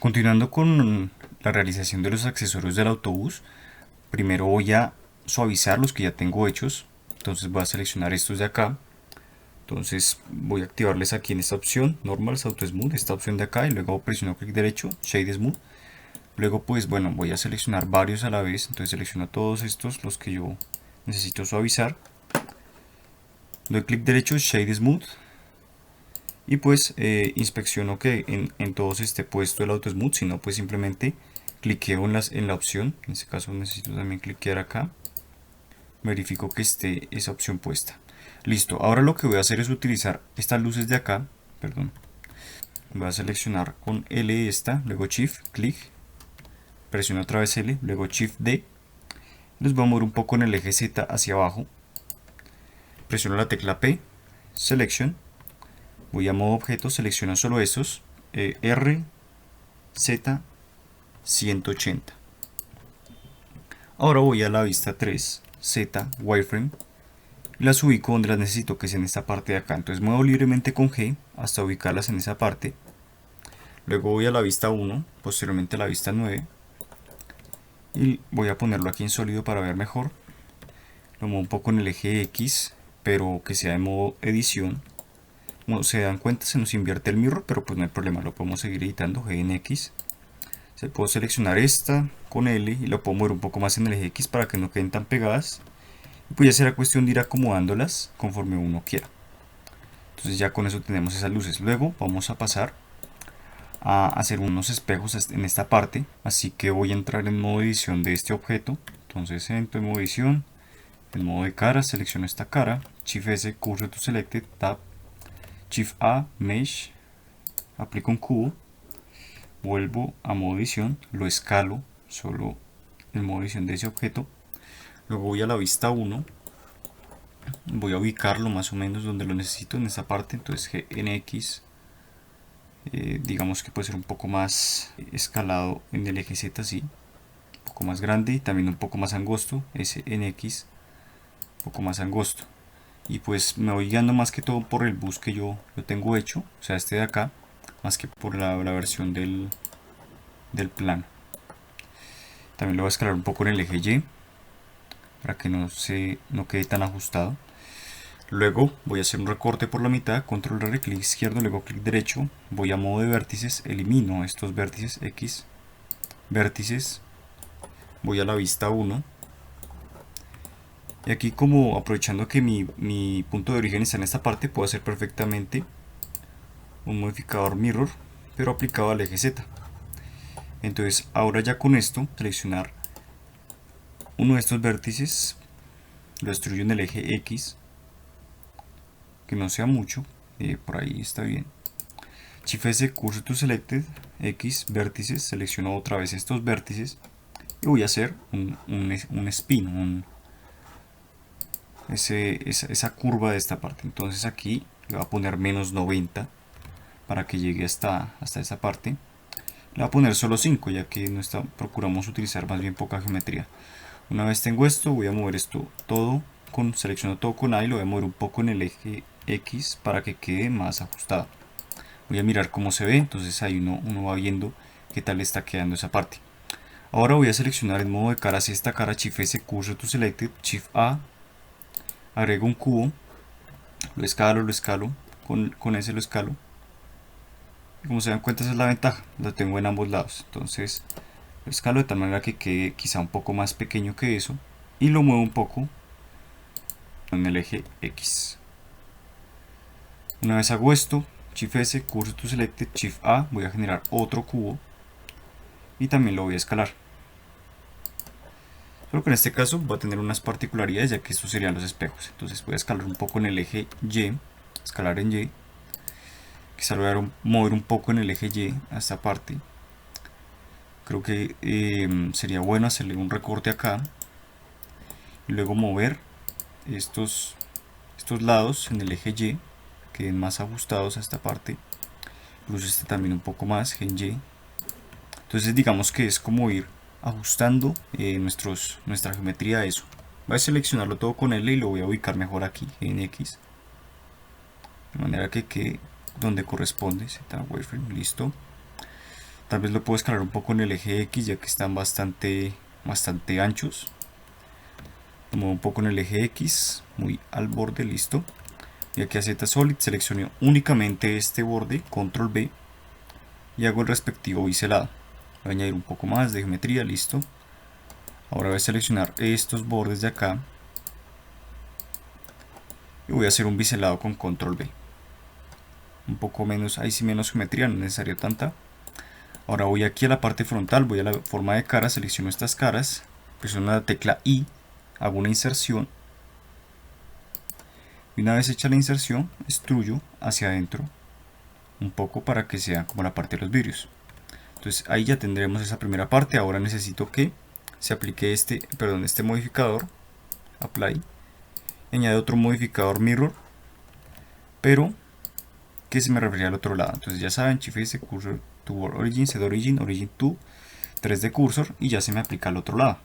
Continuando con la realización de los accesorios del autobús, primero voy a suavizar los que ya tengo hechos. Entonces voy a seleccionar estos de acá. Entonces voy a activarles aquí en esta opción, Normal Auto Smooth, esta opción de acá, y luego presiono clic derecho, Shade Smooth. Luego pues bueno, voy a seleccionar varios a la vez, entonces selecciono todos estos, los que yo necesito suavizar. Doy clic derecho, Shade Smooth. Y pues inspecciono que en todos esté puesto el Auto Smooth, si no pues simplemente cliqueo en la opción. En este caso necesito también cliquear acá, verifico que esté esa opción puesta. Listo, ahora lo que voy a hacer es utilizar estas luces de acá, perdón. Voy a seleccionar con L esta, luego Shift, clic, presiono otra vez L, luego Shift D. Los voy a mover un poco en el eje Z hacia abajo. Presiono la tecla P, Selection. Voy a modo objeto, selecciono solo estos, R, Z, 180. Ahora voy a la vista 3, Z, Wireframe, y las ubico donde las necesito, que es en esta parte de acá. Entonces muevo libremente con G hasta ubicarlas en esa parte. Luego voy a la vista 1, posteriormente a la vista 9, y voy a ponerlo aquí en sólido para ver mejor. Lo muevo un poco en el eje X, pero que sea de modo edición. Como se dan cuenta, se nos invierte el mirror, pero pues no hay problema, lo podemos seguir editando, G en X. Se puedo seleccionar esta con L y lo puedo mover un poco más en el eje X para que no queden tan pegadas. Y pues ya será cuestión de ir acomodándolas conforme uno quiera. Entonces ya con eso tenemos esas luces. Luego vamos a pasar a hacer unos espejos en esta parte. Así que voy a entrar en modo edición de este objeto. Entonces entro en modo edición, en modo de cara, selecciono esta cara, Shift S, Cursor to Selected, Tab, Shift A, Mesh, aplico un cubo. Vuelvo a modo edición, lo escalo, solo el modo edición de ese objeto. Luego voy a la vista 1, voy a ubicarlo más o menos donde lo necesito en esa parte. Entonces GNX, digamos que puede ser un poco más escalado en el eje Z, así, un poco más grande y también un poco más angosto. SNX, un poco más angosto. Y pues me voy guiando más que todo por el bus que yo tengo hecho, o sea, este de acá, más que por la versión del plano. También lo voy a escalar un poco en el eje Y para que no quede tan ajustado. Luego voy a hacer un recorte por la mitad, control R, clic izquierdo, luego clic derecho. Voy a modo de vértices, elimino estos vértices X, vértices. Voy a la vista 1. Y aquí, como aprovechando que mi punto de origen está en esta parte, puedo hacer perfectamente un modificador mirror, pero aplicado al eje Z. Entonces ahora ya con esto, seleccionar uno de estos vértices, lo destruyo en el eje X, que no sea mucho, por ahí está bien. Shift S, Cursor to Selected, X, vértices, selecciono otra vez estos vértices y voy a hacer un spin, esa curva de esta parte. Entonces aquí le voy a poner menos 90 para que llegue hasta esa parte. Le voy a poner solo 5, ya que procuramos utilizar más bien poca geometría. Una vez tengo esto, voy a mover esto todo, selecciono todo con A y lo voy a mover un poco en el eje X para que quede más ajustado. Voy a mirar cómo se ve, entonces ahí uno va viendo qué tal está quedando esa parte. Ahora voy a seleccionar en modo de cara hacia esta cara, Shift S, Cursor to Selected, Shift A, agrego un cubo, lo escalo, con ese lo escalo. Y como se dan cuenta, esa es la ventaja, lo tengo en ambos lados. Entonces lo escalo de tal manera que quede quizá un poco más pequeño que eso y lo muevo un poco en el eje X. Una vez hago esto, Shift S, Cursor to Selected, Shift A, voy a generar otro cubo y también lo voy a escalar. Solo que en este caso va a tener unas particularidades, ya que estos serían los espejos. Entonces voy a escalar un poco en el eje Y, escalar en Y. Quizá lo voy a mover un poco en el eje Y a esta parte. Creo que sería bueno hacerle un recorte acá y luego mover estos lados en el eje Y, que queden más ajustados a esta parte. Incluso este también un poco más, en Y. Entonces digamos que es como ir ajustando nuestra geometría a eso. Voy a seleccionarlo todo con L y lo voy a ubicar mejor aquí en X, de manera que quede donde corresponde. Z wireframe, listo. Tal vez lo puedo escalar un poco en el eje X, ya que están bastante anchos. Lo muevo un poco en el eje X, muy al borde, listo. Y aquí a Z Solid selecciono únicamente este borde, control B, y hago el respectivo biselado. Voy a añadir un poco más de geometría, listo. Ahora voy a seleccionar estos bordes de acá y voy a hacer un biselado con control B. Un poco menos, ahí sí menos geometría, no es necesario tanta. Ahora voy aquí a la parte frontal, voy a la forma de cara, selecciono estas caras, presiono la tecla I, hago una inserción. Y una vez hecha la inserción, extruyo hacia adentro un poco para que sea como la parte de los vidrios. Entonces ahí ya tendremos esa primera parte. Ahora necesito que se aplique este modificador, apply, y añade otro modificador mirror, pero que se me refería al otro lado. Entonces ya saben, Shift S, cursor to world origin, set origin, origin to 3D cursor, y ya se me aplica al otro lado.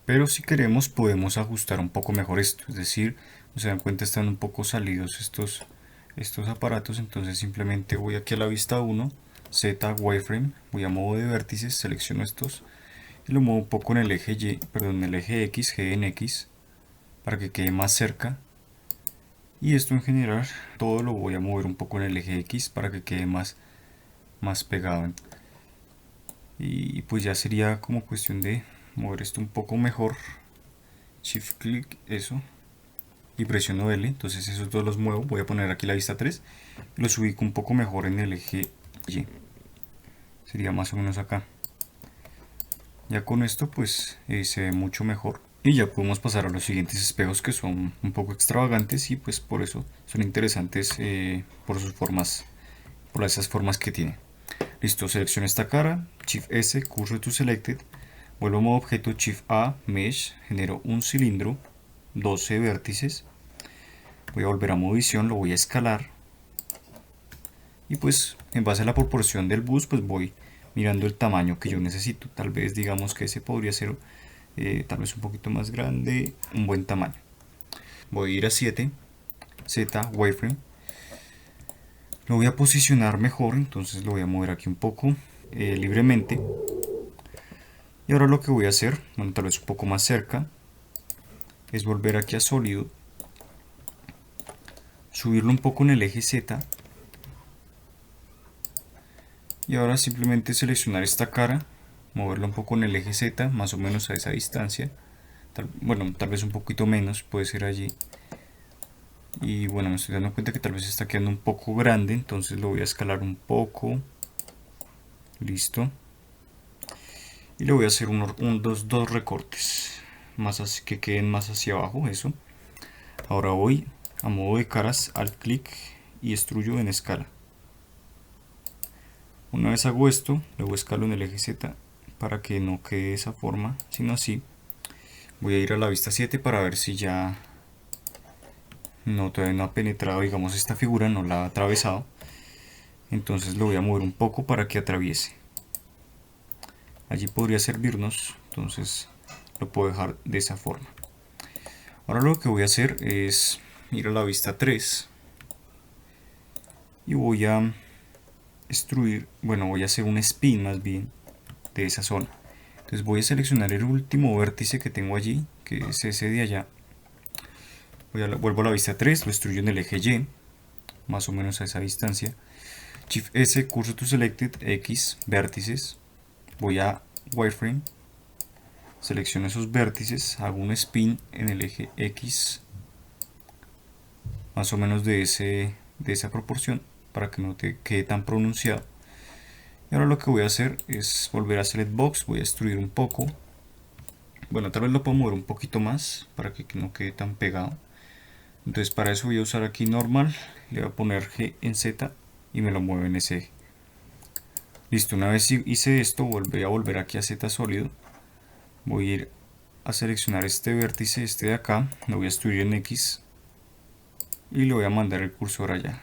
Pero si queremos podemos ajustar un poco mejor esto, es decir, se dan cuenta están un poco salidos estos aparatos. Entonces simplemente voy aquí a la vista 1, Z wireframe, voy a modo de vértices, selecciono estos y lo muevo un poco en el eje en el eje X, G en X, para que quede más cerca. Y esto en general todo lo voy a mover un poco en el eje X para que quede más pegado. Y pues ya sería como cuestión de mover esto un poco mejor. Shift clic, eso, y presiono L. Entonces esos dos los muevo. Voy a poner aquí la vista 3 y los ubico un poco mejor en el eje Y. Sería más o menos acá. Ya con esto pues se ve mucho mejor. Y ya podemos pasar a los siguientes espejos, que son un poco extravagantes y pues por eso son interesantes, por sus formas, por esas formas que tiene. Listo, selecciono esta cara, Shift S, Cursor to Selected, vuelvo a modo objeto, Shift A, Mesh, genero un cilindro, 12 vértices, voy a volver a modo visión, lo voy a escalar y pues en base a la proporción del bus pues voy mirando el tamaño que yo necesito. Tal vez digamos que ese podría ser tal vez un poquito más grande, un buen tamaño. Voy a ir a 7, Z, wireframe, lo voy a posicionar mejor, entonces lo voy a mover aquí un poco libremente. Y ahora lo que voy a hacer, bueno, tal vez un poco más cerca, es volver aquí a sólido, subirlo un poco en el eje Z, y ahora simplemente seleccionar esta cara, moverlo un poco en el eje Z, más o menos a esa distancia, bueno, tal vez un poquito menos, puede ser allí. Y bueno, me estoy dando cuenta que tal vez está quedando un poco grande, entonces lo voy a escalar un poco, listo. Y le voy a hacer dos recortes, más así que queden más hacia abajo, eso. Ahora voy a modo de caras, al clic y extruyo en escala. Una vez hago esto, luego escalo en el eje Z para que no quede de esa forma, sino así. Voy a ir a la vista 7 para ver si ya todavía no ha penetrado, digamos, esta figura, no la ha atravesado. Entonces lo voy a mover un poco para que atraviese. Allí podría servirnos, entonces lo puedo dejar de esa forma. Ahora lo que voy a hacer es ir a la vista 3 y voy a extruir, bueno, voy a hacer un spin más bien de esa zona. Entonces voy a seleccionar el último vértice que tengo allí, que es ese de allá. Vuelvo a la vista 3, lo extruyo en el eje Y, más o menos a esa distancia. Shift S, Cursor to Selected, X, vértices. Voy a wireframe, selecciono esos vértices, hago un spin en el eje X, más o menos de esa proporción, para que no te quede tan pronunciado. Y ahora lo que voy a hacer es volver a Select Box, voy a extruir un poco. Bueno, tal vez lo puedo mover un poquito más para que no quede tan pegado. Entonces para eso voy a usar aquí normal, le voy a poner G en Z y me lo mueve en ese eje. Listo, una vez hice esto, voy a volver aquí a Z sólido. Voy a ir a seleccionar este vértice, este de acá, lo voy a extruir en X y le voy a mandar el cursor allá.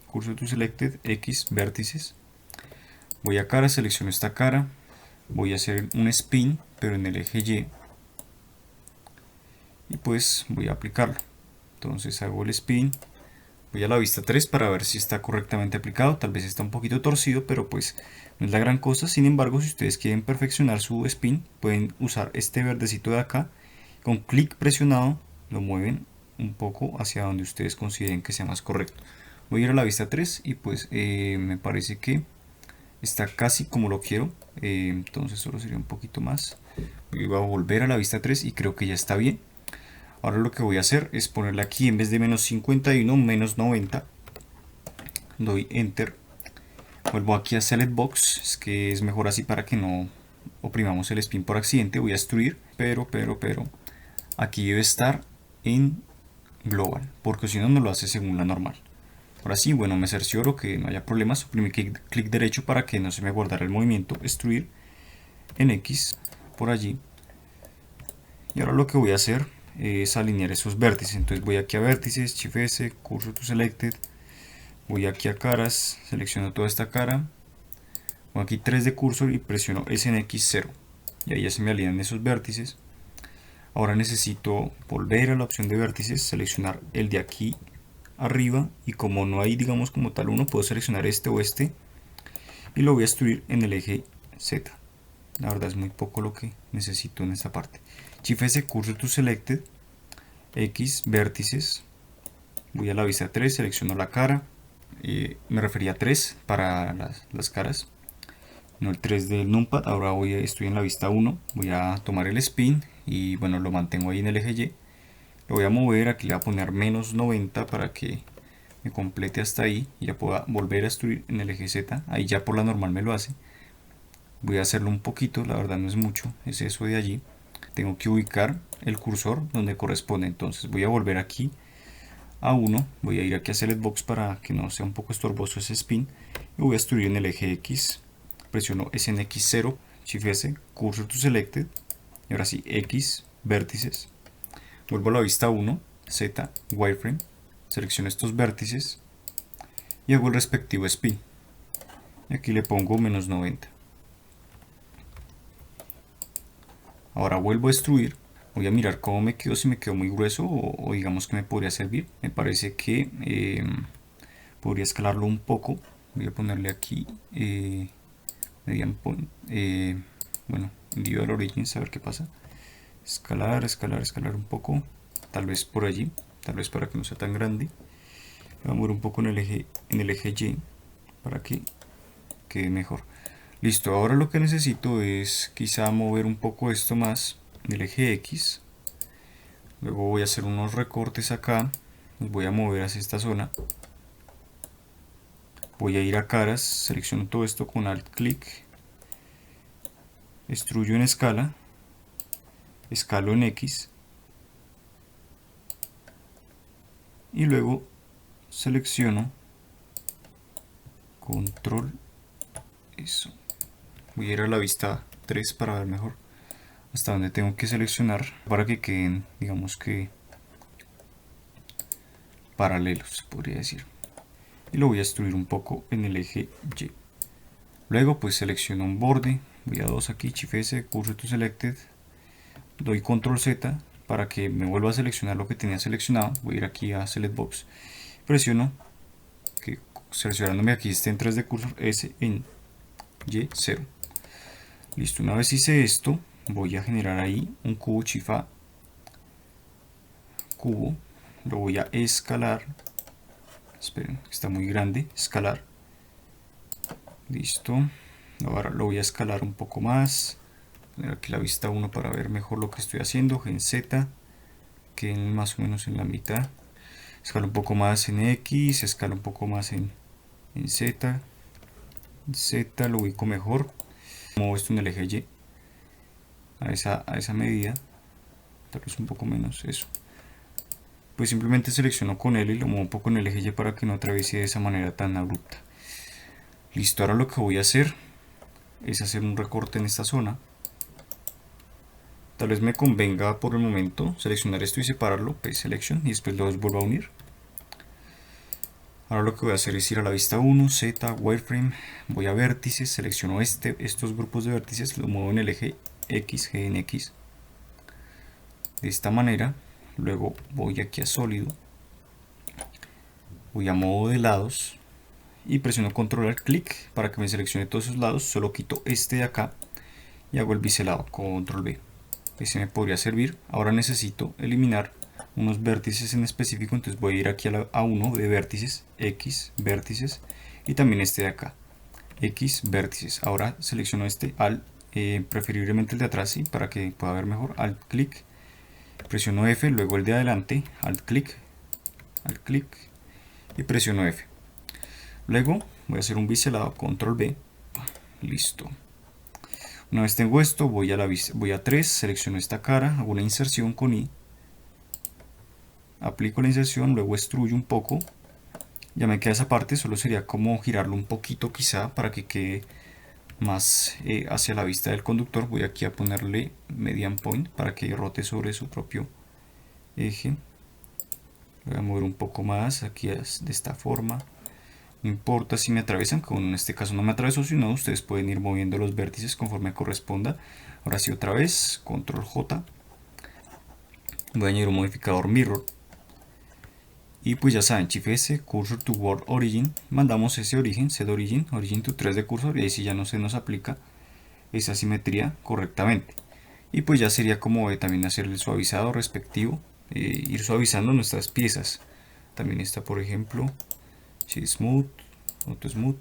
Cursor to Selected, X, vértices. Voy a cara, selecciono esta cara, voy a hacer un spin, pero en el eje Y. Y pues voy a aplicarlo. Entonces hago el spin, Voy a la vista 3 para ver si está correctamente aplicado. Tal vez está un poquito torcido, pero pues no es la gran cosa. Sin embargo, si ustedes quieren perfeccionar su spin, pueden usar este verdecito de acá. Con clic presionado lo mueven un poco hacia donde ustedes consideren que sea más correcto. Voy a ir a la vista 3 y pues me parece que está casi como lo quiero. Entonces solo sería un poquito más. Voy a volver a la vista 3 y creo que ya está bien. Ahora lo que voy a hacer es ponerle aquí, en vez de menos 51, menos 90. Doy enter. Vuelvo aquí a select box, es que es mejor así para que no oprimamos el spin por accidente. Voy a extruir, pero aquí debe estar en global, porque si no, no lo hace según la normal. Ahora sí, bueno, me cercioro que no haya problemas. Oprimí clic derecho para que no se me guardara el movimiento. Extruir en X por allí. Y ahora lo que voy a hacer es alinear esos vértices. Entonces voy aquí a vértices, Shift S, Cursor to Selected. Voy aquí a caras, selecciono toda esta cara. Voy aquí 3 de cursor y presiono S en X0. Y ahí ya se me alinean esos vértices. Ahora necesito volver a la opción de vértices, seleccionar el de aquí arriba. Y como no hay, digamos, como tal uno, puedo seleccionar este o este. Y lo voy a extruir en el eje Z. La verdad es muy poco lo que necesito en esta parte. Shift S, Cursor to Selected, X, vértices. Voy a la vista 3, selecciono la cara. Me refería a 3 para las caras, no el 3 del numpad. Ahora estoy en la vista 1. Voy a tomar el spin y bueno, lo mantengo ahí en el eje Y. Lo voy a mover, aquí le voy a poner menos 90 para que me complete hasta ahí y ya pueda volver a extruir en el eje Z. Ahí ya por la normal me lo hace. Voy a hacerlo un poquito, la verdad no es mucho, es eso de allí. Tengo que ubicar el cursor donde corresponde, entonces voy a volver aquí a 1, voy a ir aquí a Select Box para que no sea un poco estorboso ese spin y voy a extruir en el eje X. Presiono S en X0, Shift S, Cursor to Selected y ahora sí X, vértices. Vuelvo a la vista 1, Z, Wireframe, selecciono estos vértices y hago el respectivo spin. Y aquí le pongo menos 90. Ahora vuelvo a extruir. Voy a mirar cómo me quedó, si me quedó muy grueso o digamos que me podría servir. Me parece que podría escalarlo un poco. Voy a ponerle aquí median point, bueno, individual origins, a ver qué pasa. Escalar, escalar, escalar un poco. Tal vez por allí, tal vez para que no sea tan grande. Voy a mover un poco en el eje Y para que quede mejor. Listo, ahora lo que necesito es quizá mover un poco esto más del eje X. Luego voy a hacer unos recortes acá. Los voy a mover hacia esta zona. Voy a ir a caras, selecciono todo esto con alt clic. Extruyo en escala. Escalo en X. Y luego selecciono control. Eso. Voy a ir a la vista 3 para ver mejor hasta donde tengo que seleccionar para que queden, digamos que paralelos, podría decir. Y lo voy a extruir un poco en el eje Y. Luego pues selecciono un borde, voy a 2 aquí, Shift S, Cursor to Selected, doy Control Z para que me vuelva a seleccionar lo que tenía seleccionado. Voy a ir aquí a Select Box, presiono que seleccionándome aquí este en 3 de cursor, S en Y0. Listo, una vez hice esto, voy a generar ahí un cubo Shift A, cubo, lo voy a escalar. Esperen, está muy grande, escalar. Listo, ahora lo voy a escalar un poco más. Poner aquí la vista 1 para ver mejor lo que estoy haciendo. Gen Z, que más o menos en la mitad. Escalo un poco más en X, escalo un poco más en Z. Z lo ubico mejor. Muevo esto en el eje Y a esa medida. Tal vez un poco menos, eso. Pues simplemente selecciono con él y lo muevo un poco en el eje Y para que no atraviese de esa manera tan abrupta. Listo, ahora lo que voy a hacer es hacer un recorte en esta zona. Tal vez me convenga por el momento seleccionar esto y separarlo, Paste Selection, y después los vuelvo a unir. Ahora lo que voy a hacer es ir a la vista 1, Z, Wireframe, voy a vértices, selecciono estos grupos de vértices, los muevo en el eje X, G en X. De esta manera, luego voy aquí a sólido, voy a modo de lados y presiono control clic para que me seleccione todos esos lados. Solo quito este de acá y hago el biselado, control B. Ese me podría servir. Ahora necesito eliminar unos vértices en específico, entonces voy a ir aquí a uno de vértices, X vértices, y también este de acá, X vértices. Ahora selecciono este, preferiblemente el de atrás, ¿sí? Para que pueda ver mejor. Alt clic, presiono F, luego el de adelante, alt clic y presiono F. Luego voy a hacer un biselado, control B, listo. Una vez tengo esto, voy a 3, selecciono esta cara, hago una inserción con I, aplico la inserción, luego extruyo un poco, ya me queda esa parte. Solo sería como girarlo un poquito quizá para que quede más hacia la vista del conductor. Voy aquí a ponerle median point para que rote sobre su propio eje. Voy a mover un poco más aquí de esta forma. No importa si me atraviesan, como en este caso no me atravesó, sino ustedes pueden ir moviendo los vértices conforme corresponda. Ahora sí, otra vez, control J. Voy a añadir un modificador mirror. Y pues ya saben, Shift S, Cursor to World Origin, mandamos ese origen, set origin, origin to 3 de cursor, y ahí sí ya no se nos aplica esa simetría correctamente. Y pues ya sería como también hacer el suavizado respectivo, ir suavizando nuestras piezas. También está, por ejemplo, Smooth, Auto Smooth.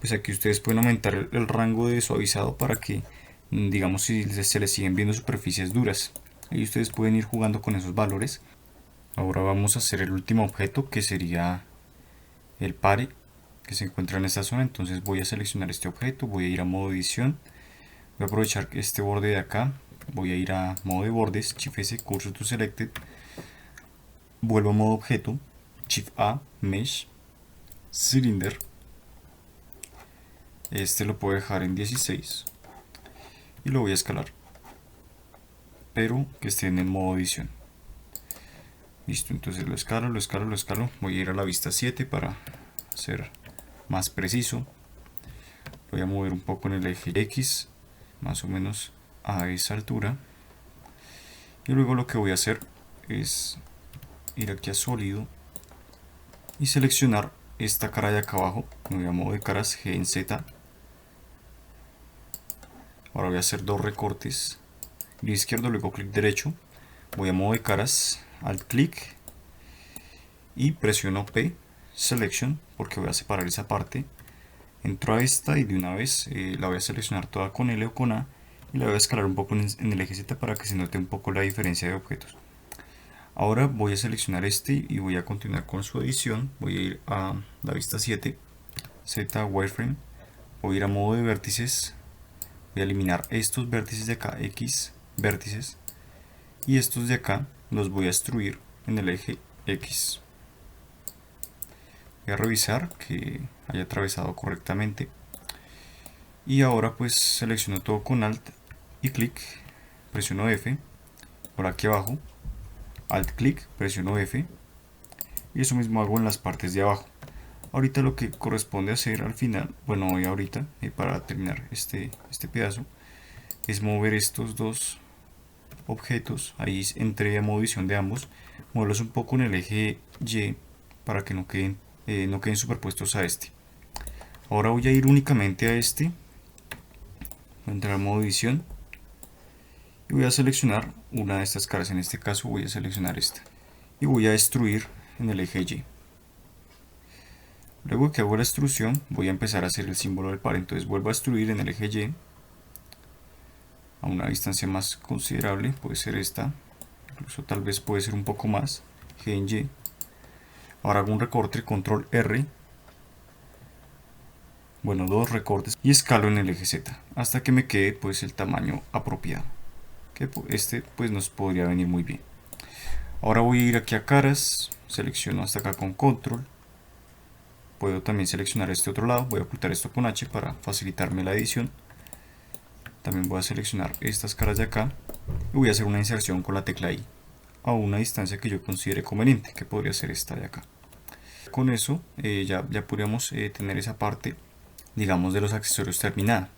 Pues aquí ustedes pueden aumentar el rango de suavizado para que, digamos, si se les siguen viendo superficies duras. Y ustedes pueden ir jugando con esos valores. Ahora vamos a hacer el último objeto, que sería el pare que se encuentra en esta zona. Entonces voy a seleccionar este objeto, voy a ir a modo edición, voy a aprovechar este borde de acá, voy a ir a modo de bordes, Shift S, Cursor to Selected, vuelvo a modo objeto, Shift A, Mesh, Cylinder. Este lo puedo dejar en 16 y lo voy a escalar, pero que esté en el modo edición. Listo, entonces lo escalo. Voy a ir a la vista 7 para ser más preciso. Voy a mover un poco en el eje X, más o menos a esa altura. Y luego lo que voy a hacer es ir aquí a sólido y seleccionar esta cara de acá abajo. Me voy a modo de caras, G en Z. Ahora voy a hacer dos recortes, clic izquierdo, luego clic derecho. Voy a modo de caras, alt clic y presiono P, selection, porque voy a separar esa parte. Entro a esta y de una vez la voy a seleccionar toda con L o con A y la voy a escalar un poco en el eje Z para que se note un poco la diferencia de objetos. Ahora voy a seleccionar este y voy a continuar con su edición. Voy a ir a la vista 7, Z, wireframe, voy a ir a modo de vértices, voy a eliminar estos vértices de acá, X vértices, y estos de acá los voy a extruir en el eje X. Voy a revisar que haya atravesado correctamente y ahora pues selecciono todo con Alt y clic, presiono F, por aquí abajo, Alt clic, presiono F y eso mismo hago en las partes de abajo. Ahorita lo que corresponde hacer al final, bueno, hoy ahorita para terminar este pedazo, es mover estos dos objetos. Ahí entré a modo edición de ambos, moverlos un poco en el eje Y para que no queden superpuestos a este. Ahora voy a ir únicamente a este, voy a entrar a modo edición y voy a seleccionar una de estas caras. En este caso voy a seleccionar esta y voy a extruir en el eje Y. Luego que hago la extrusión voy a empezar a hacer el símbolo del par. Entonces vuelvo a extruir en el eje Y a una distancia más considerable, puede ser esta, incluso tal vez puede ser un poco más, G en Y. Ahora hago un recorte, control R, bueno, dos recortes y escalo en el eje Z hasta que me quede pues el tamaño apropiado, que este pues nos podría venir muy bien. Ahora voy a ir aquí a caras, selecciono hasta acá con control, puedo también seleccionar este otro lado, voy a ocultar esto con H para facilitarme la edición. También voy a seleccionar estas caras de acá y voy a hacer una inserción con la tecla I a una distancia que yo considere conveniente, que podría ser esta de acá. Con eso ya podríamos tener esa parte, digamos, de los accesorios terminada.